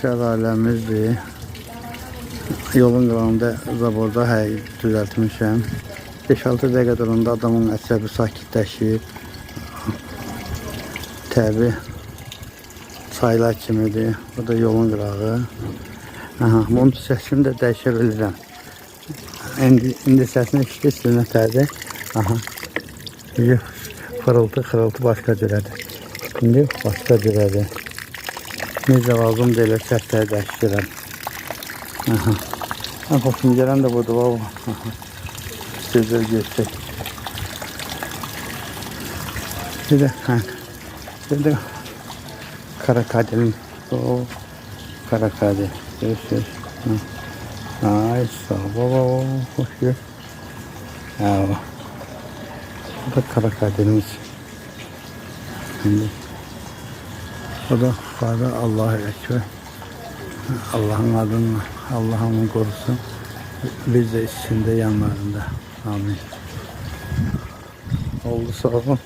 aşağı aləmizdir. Yolun qırağında zaborda düzəltmişəm. 5-6 dəqiqə duranda adamın əsəbi sakitləşir. Təbii çaylar kimidir. Bu da yolun qırağı. Bunun səsini də dəyişə bilirəm. İndi səsini eşitirsin nətərdir. Fırıltı başqa cürədir. İndi başqa cürədir. Necə lazımdır elə səsləri dəyişdirəm. Xoşum gələn də budur. Gözəl görsək. Bir də Karakadil. Karakadil. Görüşürüz. Ay sağ ol. Hoş gör. Bu da Karakadilimiz. O da yukarıda Allah'a ekber. Allah'ın adını, Allah onu korusun. Biz de içinde yanlarında. Amin. Oldu sağ olun.